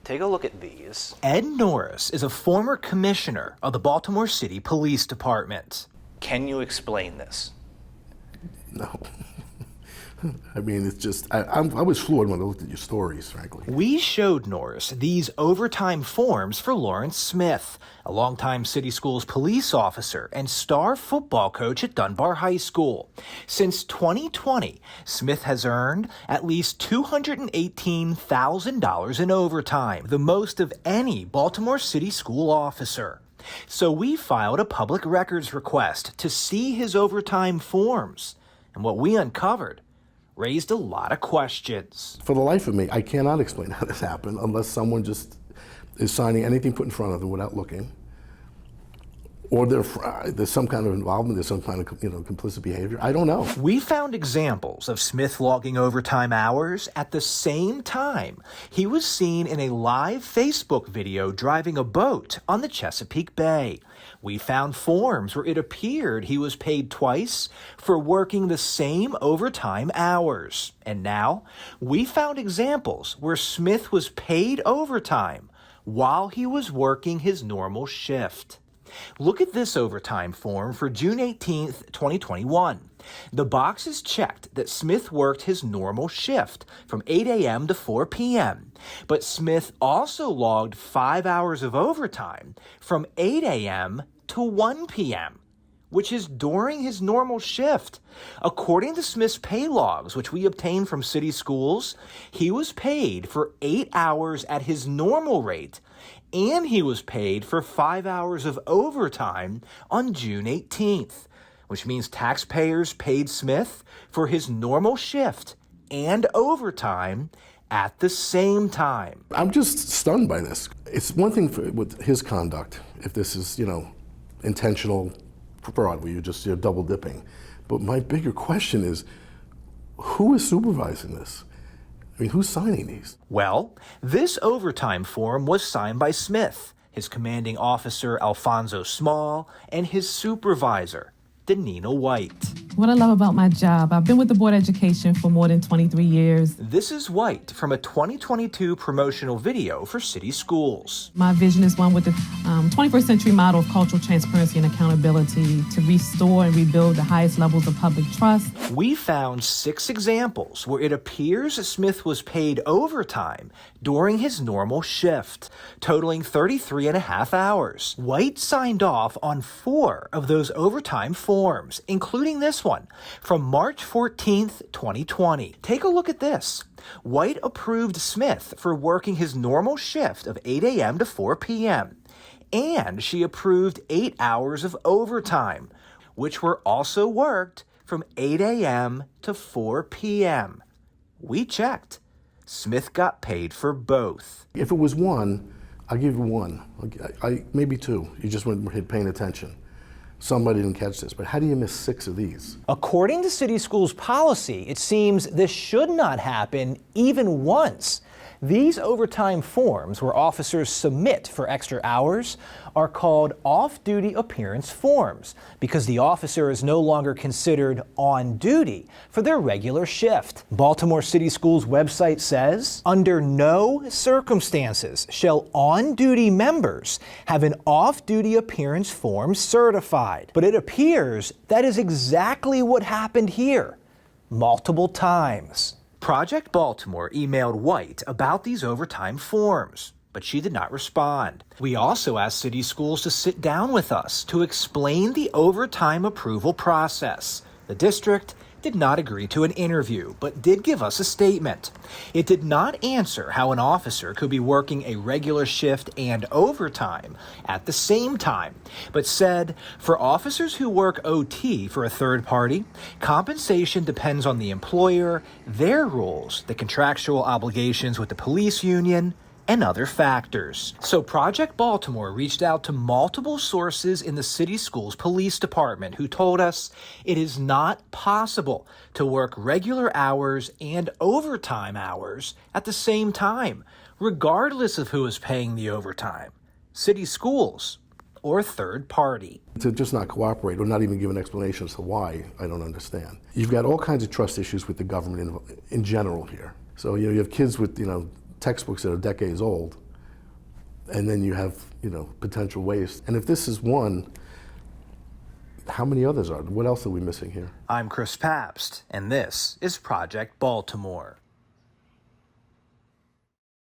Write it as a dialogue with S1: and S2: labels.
S1: Take a look at these.
S2: Ed Norris is a former commissioner of the Baltimore City Police Department.
S1: Can you explain this?
S3: No. I mean, it's just, I was floored when I looked at your stories, frankly.
S2: We showed Norris these overtime forms for Lawrence Smith, a longtime City Schools police officer and star football coach at Dunbar High School. Since 2020, Smith has earned at least $218,000 in overtime, the most of any Baltimore City School officer. So we filed a public records request to see his overtime forms, and what we uncovered raised a lot of questions.
S3: For the life of me, I cannot explain how this happened unless someone just is signing anything put in front of them without looking, or there's some kind of involvement, there's some kind of complicit behavior. I don't know.
S2: We found examples of Smith logging overtime hours at the same time he was seen in a live Facebook video driving a boat on the Chesapeake Bay. We found forms where it appeared he was paid twice for working the same overtime hours. And now, we found examples where Smith was paid overtime while he was working his normal shift. Look at this overtime form for June 18th, 2021. The box is checked that Smith worked his normal shift from 8 a.m. to 4 p.m., but Smith also logged 5 hours of overtime from 8 a.m. to 1 p.m., which is during his normal shift. According to Smith's pay logs, which we obtained from City Schools, he was paid for 8 hours at his normal rate, and he was paid for 5 hours of overtime on June 18th, which means taxpayers paid Smith for his normal shift and overtime at the same time.
S3: I'm just stunned by this. It's one thing with his conduct, if this is, intentional fraud where you're double dipping. But my bigger question is, who is supervising this? I mean, who's signing these?
S2: Well, this overtime form was signed by Smith, his commanding officer, Alfonso Small, and his supervisor, Danina White.
S4: What I love about my job, I've been with the Board of Education for more than 23 years.
S2: This is White from a 2022 promotional video for City Schools.
S4: My vision is one with the 21st century model of cultural transparency and accountability to restore and rebuild the highest levels of public trust.
S2: We found 6 examples where it appears Smith was paid overtime during his normal shift, totaling 33.5 hours. White signed off on 4 of those overtime forms, including this one from March 14th, 2020. Take a look at this. White approved Smith for working his normal shift of 8 a.m. to 4 p.m., and she approved 8 hours of overtime, which were also worked from 8 a.m. to 4 p.m. We checked. Smith got paid for both.
S3: If it was one, I'll give you one. Maybe 2. You just weren't paying attention. Somebody didn't catch this, but how do you miss 6 of these?
S2: According to City Schools policy, it seems this should not happen even once. These overtime forms where officers submit for extra hours are called off-duty appearance forms because the officer is no longer considered on duty for their regular shift. Baltimore City Schools website says, under no circumstances shall on-duty members have an off-duty appearance form certified. But it appears that is exactly what happened here, multiple times. Project Baltimore emailed White about these overtime forms, but she did not respond. We also asked City Schools to sit down with us to explain the overtime approval process. The district did not agree to an interview, but did give us a statement. It did not answer how an officer could be working a regular shift and overtime at the same time, but said, for officers who work OT for a third party, compensation depends on the employer, their rules, the contractual obligations with the police union, and other factors. So Project Baltimore reached out to multiple sources in the City Schools Police Department who told us it is not possible to work regular hours and overtime hours at the same time, regardless of who is paying the overtime, City Schools or third party.
S3: To just not cooperate or not even give an explanation as to why, I don't understand. You've got all kinds of trust issues with the government in general here. So you have kids with textbooks that are decades old, and then you have, potential waste. And if this is one, how many others are there? What else are we missing here?
S1: I'm Chris Pabst, and this is Project Baltimore.